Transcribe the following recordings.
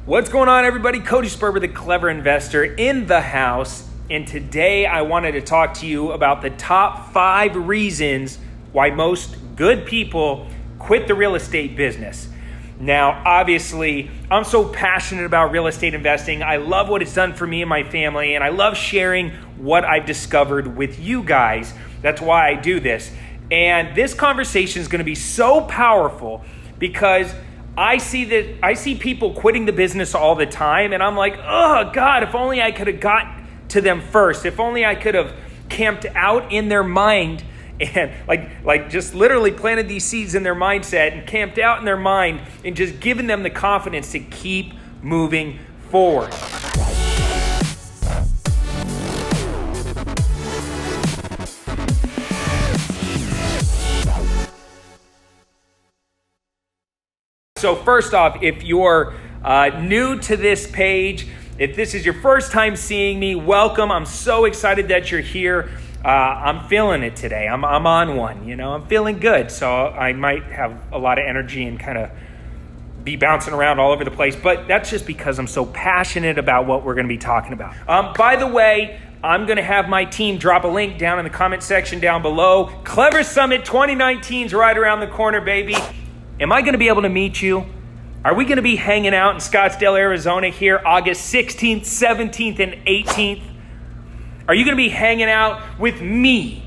What's going on, everybody? Cody Sperber, the clever investor, in the house. And today I wanted to talk to you about the top 5 reasons why most good people quit the real estate business. Now, obviously, I'm so passionate about real estate investing. I love what it's done for me and my family, and I love sharing what I've discovered with you guys. That's why I do this. And this conversation is going to be so powerful because I see people quitting the business all the time, and I'm like, oh God, if only I could have got to them first. If only I could have camped out in their mind and like just literally planted these seeds in their mindset and camped out in their mind and just given them the confidence to keep moving forward. So first off, if you're new to this page, if this is your first time seeing me, welcome. I'm so excited that you're here. I'm feeling it today. I'm on one, I'm feeling good. So I might have a lot of energy and kind of be bouncing around all over the place, but that's just because I'm so passionate about what we're going to be talking about. By the way, I'm going to have my team drop a link down in the comment section down below. Clever Summit 2019 is right around the corner, baby. Am I going to be able to meet you? Are we going to be hanging out in Scottsdale, Arizona here August 16th, 17th, and 18th? Are you going to be hanging out with me,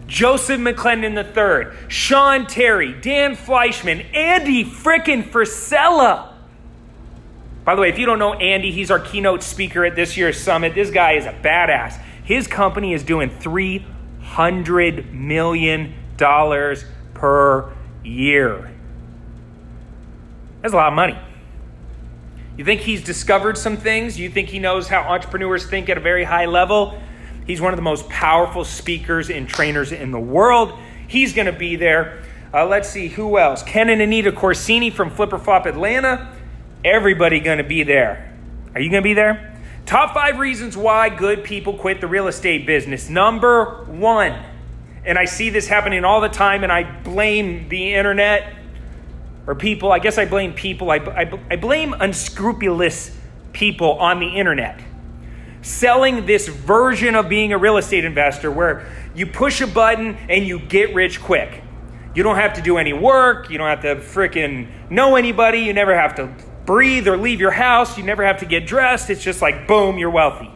Joseph McClendon III, Sean Terry, Dan Fleischman, Andy frickin' Frisella? By the way, if you don't know Andy, he's our keynote speaker at this year's summit. This guy is a badass. His company is doing $300 million per year. That's a lot of money. You think he's discovered some things? You think he knows how entrepreneurs think at a very high level? He's one of the most powerful speakers and trainers in the world. He's going to be there. Let's see, who else? Ken and Anita Corsini from Flipper Flop Atlanta. Everybody going to be there. Are you going to be there? Top 5 reasons why good people quit the real estate business. Number 1, and I see this happening all the time, and I blame the internet. Or people, I guess I blame people. I blame unscrupulous people on the internet. Selling this version of being a real estate investor where you push a button and you get rich quick. You don't have to do any work. You don't have to freaking know anybody. You never have to breathe or leave your house. You never have to get dressed. It's just like, boom, you're wealthy.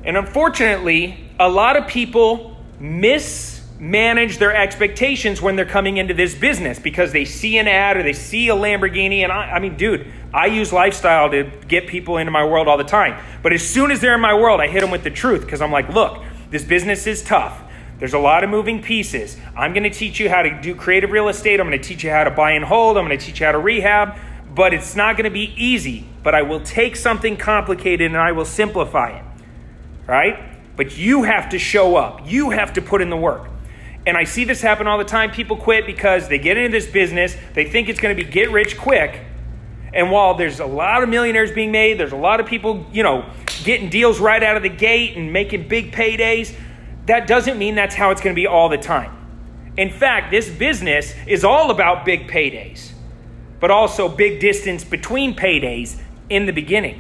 And unfortunately, a lot of people mismanage their expectations when they're coming into this business because they see an ad or they see a Lamborghini. And I mean, dude, I use lifestyle to get people into my world all the time. But as soon as they're in my world, I hit them with the truth because I'm like, look, this business is tough. There's a lot of moving pieces. I'm going to teach you how to do creative real estate. I'm going to teach you how to buy and hold. I'm going to teach you how to rehab. But it's not going to be easy. But I will take something complicated and I will simplify it. Right? But you have to show up. You have to put in the work. And I see this happen all the time. People quit because they get into this business. They think it's going to be get rich quick. And while there's a lot of millionaires being made, there's a lot of people, getting deals right out of the gate and making big paydays. That doesn't mean that's how it's going to be all the time. In fact, this business is all about big paydays, but also big distance between paydays in the beginning.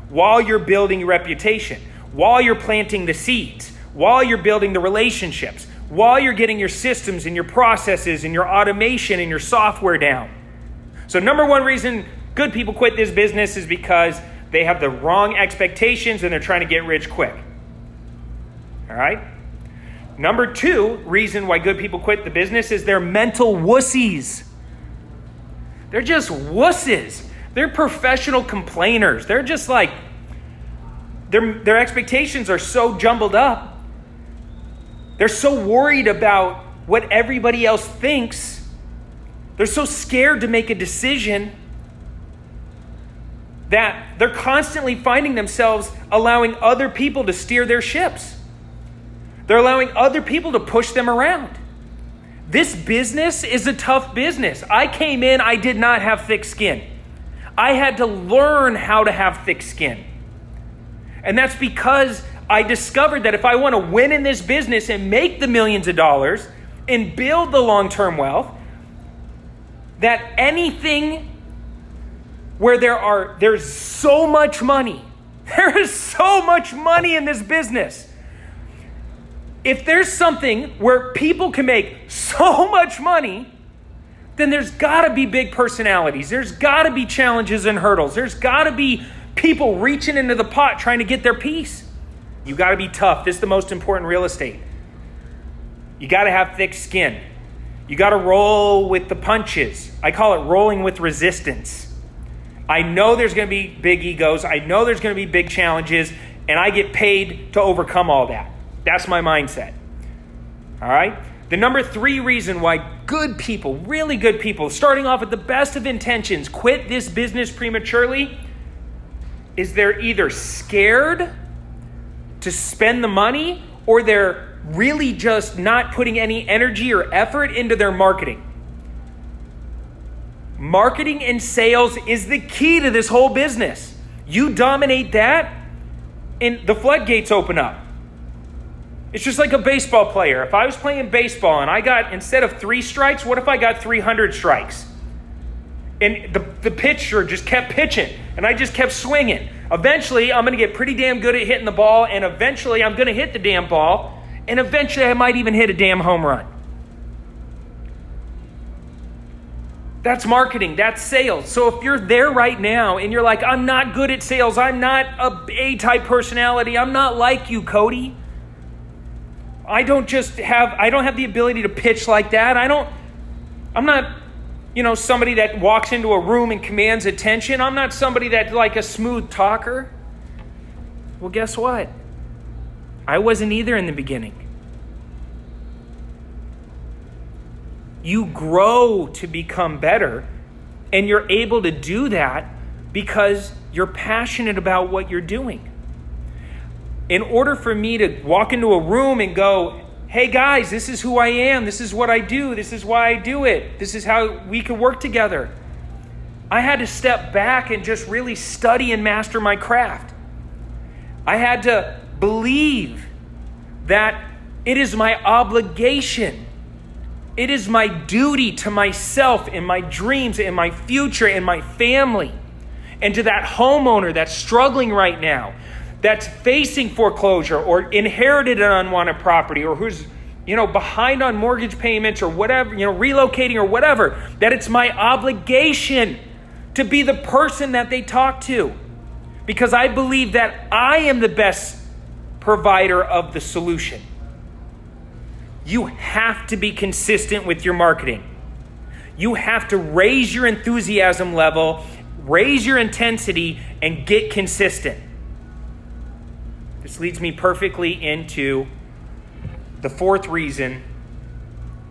While you're building your reputation, while you're planting the seeds, while you're building the relationships, while you're getting your systems and your processes and your automation and your software down. So number 1 reason good people quit this business is because they have the wrong expectations and they're trying to get rich quick. All right? Number 2 reason why good people quit the business is they're mental wussies. They're just wusses. They're professional complainers. They're just like, their expectations are so jumbled up. They're so worried about what everybody else thinks. They're so scared to make a decision that they're constantly finding themselves allowing other people to steer their ships. They're allowing other people to push them around. This business is a tough business. I came in, I did not have thick skin. I had to learn how to have thick skin. And that's because I discovered that if I want to win in this business and make the millions of dollars and build the long-term wealth, that anything where there's so much money. There is so much money in this business. If there's something where people can make so much money, then there's got to be big personalities. There's got to be challenges and hurdles. There's got to be people reaching into the pot trying to get their piece. You got to be tough. This is the most important real estate. You got to have thick skin. You got to roll with the punches. I call it rolling with resistance. I know there's going to be big egos. I know there's going to be big challenges, and I get paid to overcome all that. That's my mindset. All right? The number 3 reason why good people, really good people, starting off with the best of intentions, quit this business prematurely is they're either scared to spend the money or they're really just not putting any energy or effort into their marketing. Marketing and sales is the key to this whole business. You dominate that and the floodgates open up. It's just like a baseball player. If I was playing baseball and I got, instead of 3 strikes, what if I got 300 strikes? And the pitcher just kept pitching and I just kept swinging. Eventually, I'm going to get pretty damn good at hitting the ball, and eventually I'm going to hit the damn ball, and eventually I might even hit a damn home run. That's marketing. That's sales. So if you're there right now and you're like, I'm not good at sales. I'm not a A-type personality. I'm not like you, Cody. I don't have the ability to pitch like that. I'm not, somebody that walks into a room and commands attention. I'm not somebody that's like a smooth talker. Well, guess what? I wasn't either in the beginning. You grow to become better, and you're able to do that because you're passionate about what you're doing. In order for me to walk into a room and go, hey guys, this is who I am, this is what I do, this is why I do it, this is how we could work together, I had to step back and just really study and master my craft. I had to believe that it is my obligation, it is my duty to myself and my dreams and my future and my family, and to that homeowner that's struggling right now, that's facing foreclosure or inherited an unwanted property, or who's, behind on mortgage payments or whatever, relocating or whatever, that it's my obligation to be the person that they talk to, because I believe that I am the best provider of the solution. You have to be consistent with your marketing. You have to raise your enthusiasm level, raise your intensity, and get consistent. This leads me perfectly into the 4th reason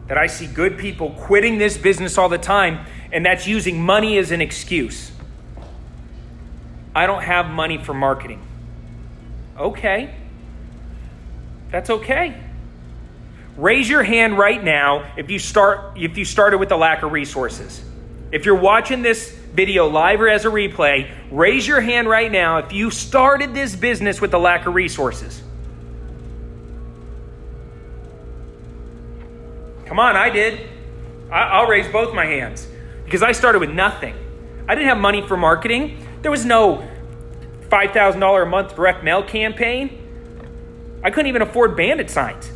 that I see good people quitting this business all the time, and that's using money as an excuse. I don't have money for marketing. Okay. That's okay. Raise your hand right now if you started with a lack of resources. If you're watching this video live or as a replay, raise your hand right now if you started this business with a lack of resources. Come on, I did. I'll raise both my hands because I started with nothing. I didn't have money for marketing. There was no $5,000 a month direct mail campaign. I couldn't even afford bandit signs.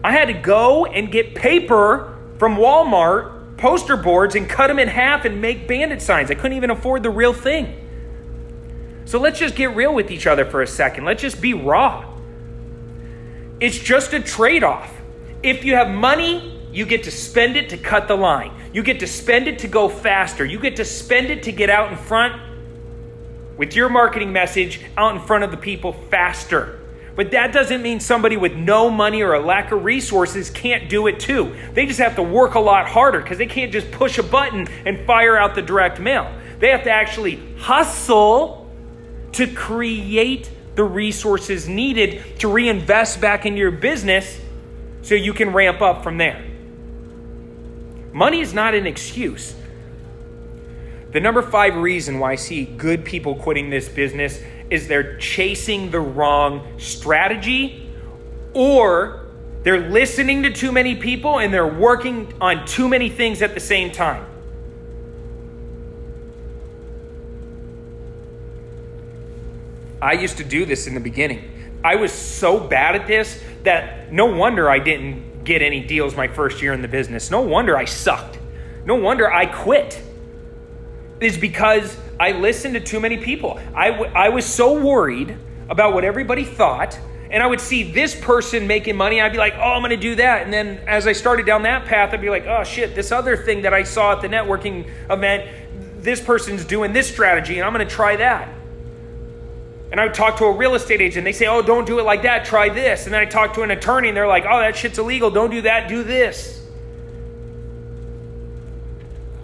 I had to go and get paper from Walmart, poster boards, and cut them in half and make bandit signs. I couldn't even afford the real thing. So let's just get real with each other for a second. Let's just be raw. It's just a trade-off. If you have money, you get to spend it to cut the line. You get to spend it to go faster. You get to spend it to get out in front with your marketing message, out in front of the people faster. But that doesn't mean somebody with no money or a lack of resources can't do it too. They just have to work a lot harder because they can't just push a button and fire out the direct mail. They have to actually hustle to create the resources needed to reinvest back into your business so you can ramp up from there. Money is not an excuse. The number 5 reason why I see good people quitting this business is they're chasing the wrong strategy, or they're listening to too many people and they're working on too many things at the same time. I used to do this in the beginning. I was so bad at this that no wonder I didn't get any deals my first year in the business. No wonder I sucked. No wonder I quit. It's because I listened to too many people. I was so worried about what everybody thought, and I would see this person making money. I'd be like, oh, I'm going to do that. And then as I started down that path, I'd be like, oh shit, this other thing that I saw at the networking event, this person's doing this strategy, and I'm going to try that. And I would talk to a real estate agent. They say, oh, don't do it like that. Try this. And then I talk to an attorney, and they're like, oh, that shit's illegal. Don't do that. Do this.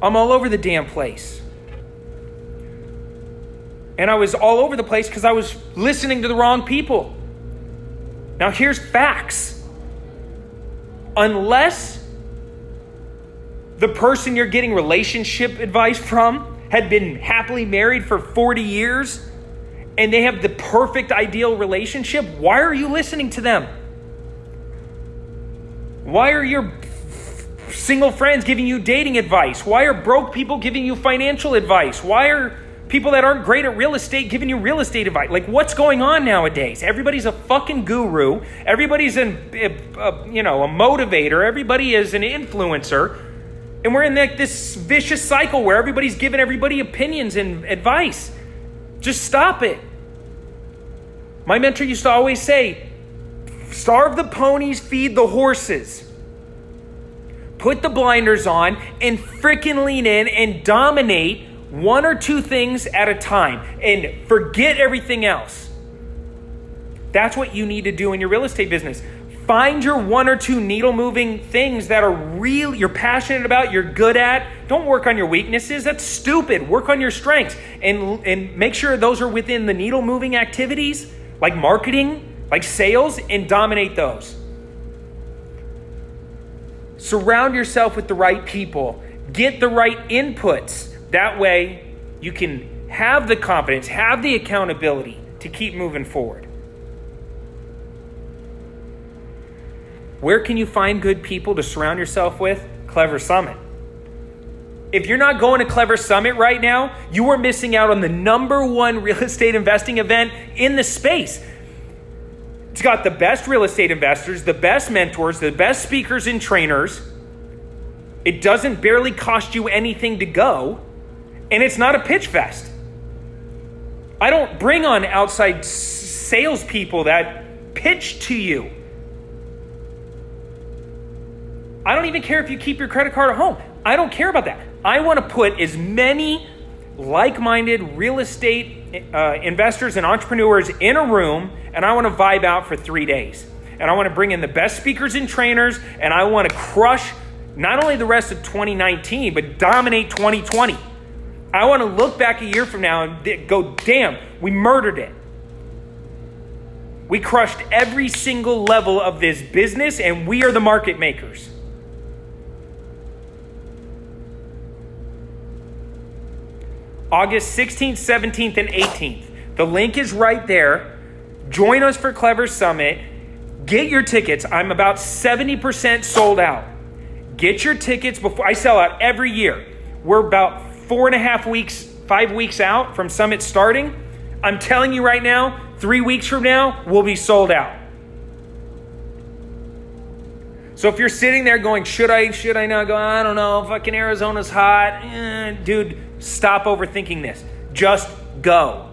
I'm all over the damn place. And I was all over the place because I was listening to the wrong people. Now here's facts. Unless the person you're getting relationship advice from had been happily married for 40 years and they have the perfect ideal relationship, why are you listening to them? Why are your single friends giving you dating advice? Why are broke people giving you financial advice? Why are people that aren't great at real estate giving you real estate advice? Like, what's going on nowadays? Everybody's a fucking guru. Everybody's a motivator. Everybody is an influencer. And we're in this vicious cycle where everybody's giving everybody opinions and advice. Just stop it. My mentor used to always say, starve the ponies, feed the horses. Put the blinders on and freaking lean in and dominate one or two things at a time and forget everything else. That's what you need to do in your real estate business. Find your one or two needle moving things that are real, you're passionate about, you're good at. Don't work on your weaknesses. That's stupid. Work on your strengths and make sure those are within the needle moving activities like marketing, like sales, and dominate those. Surround yourself with the right people. Get the right inputs. That way you can have the confidence, have the accountability to keep moving forward. Where can you find good people to surround yourself with? Clever Summit. If you're not going to Clever Summit right now, you are missing out on the #1 real estate investing event in the space. It's got the best real estate investors, the best mentors, the best speakers and trainers. It doesn't barely cost you anything to go. And it's not a pitch fest. I don't bring on outside salespeople that pitch to you. I don't even care if you keep your credit card at home. I don't care about that. I want to put as many like-minded real estate investors and entrepreneurs in a room, and I want to vibe out for 3 days. And I want to bring in the best speakers and trainers, and I want to crush not only the rest of 2019, but dominate 2020. I want to look back a year from now and go, damn, we murdered it. We crushed every single level of this business, and we are the market makers. August 16th, 17th, and 18th. The link is right there. Join us for Clever Summit. Get your tickets. I'm about 70% sold out. Get your tickets before I sell out every year. We're about 4.5 weeks, 5 weeks out from Summit starting. I'm telling you right now, 3 weeks from now, we'll be sold out. So if you're sitting there going, should I not go? I don't know, fucking Arizona's hot. Dude, stop overthinking this. Just go.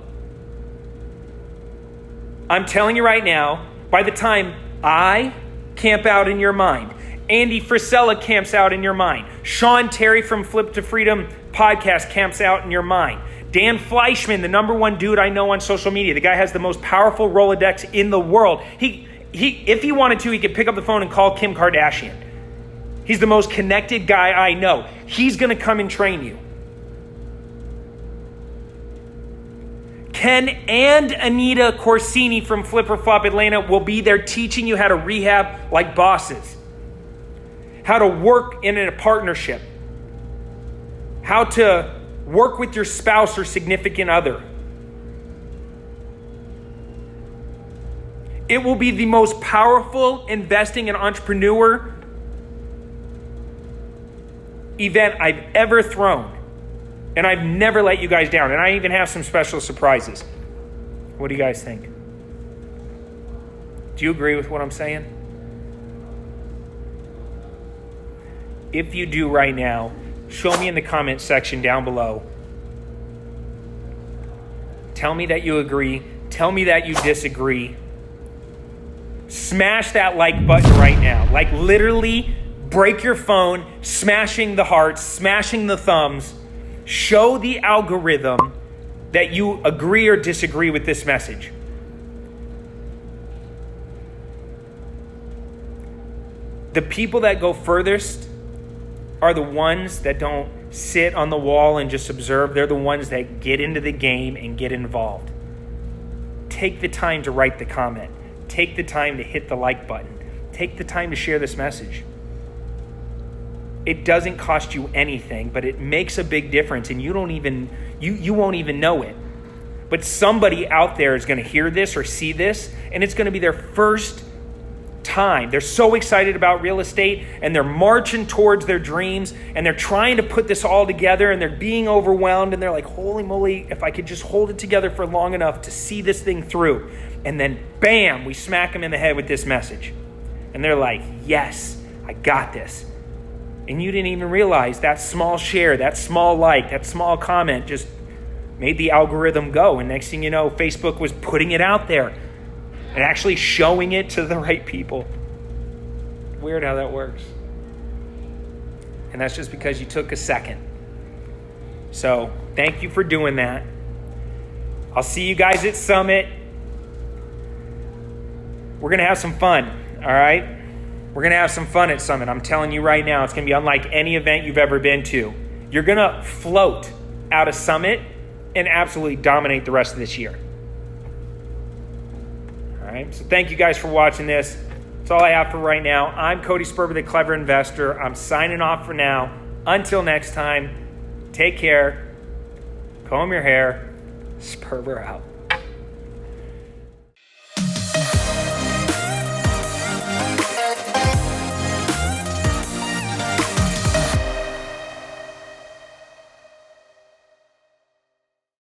I'm telling you right now, by the time I camp out in your mind, Andy Frisella camps out in your mind, Sean Terry from Flip to Freedom podcast camps out in your mind, Dan Fleischman, the #1 dude I know on social media, the guy has the most powerful Rolodex in the world. He if he wanted to, he could pick up the phone and call Kim Kardashian. He's the most connected guy I know. He's going to come and train you. Ken and Anita Corsini from Flip or Flop Atlanta will be there teaching you how to rehab like bosses, how to work in a partnership, how to work with your spouse or significant other. It will be the most powerful investing and entrepreneur event I've ever thrown. And I've never let you guys down. And I even have some special surprises. What do you guys think? Do you agree with what I'm saying? If you do right now, show me in the comment section down below. Tell me that you agree. Tell me that you disagree. Smash that like button right now. Like literally break your phone, smashing the hearts, smashing the thumbs. Show the algorithm that you agree or disagree with this message. The people that go furthest are the ones that don't sit on the wall and just observe. They're the ones that get into the game and get involved. Take the time to write the comment. Take the time to hit the like button. Take the time to share this message. It doesn't cost you anything, but it makes a big difference, and you won't even know it. But somebody out there is going to hear this or see this, and it's going to be their first time. They're so excited about real estate, and they're marching towards their dreams, and they're trying to put this all together, and they're being overwhelmed, and they're like, holy moly, if I could just hold it together for long enough to see this thing through. And then bam, we smack them in the head with this message. And they're like, yes, I got this. And you didn't even realize that small share, that small like, that small comment just made the algorithm go. And next thing you know, Facebook was putting it out there and actually showing it to the right people. Weird how that works. And that's just because you took a second. So thank you for doing that. I'll see you guys at Summit. We're going to have some fun, all right? We're going to have some fun at Summit. I'm telling you right now, it's going to be unlike any event you've ever been to. You're going to float out of Summit and absolutely dominate the rest of this year. All right, so thank you guys for watching this. That's all I have for right now. I'm Cody Sperber, the Clever Investor. I'm signing off for now. Until next time, take care, comb your hair, Sperber out.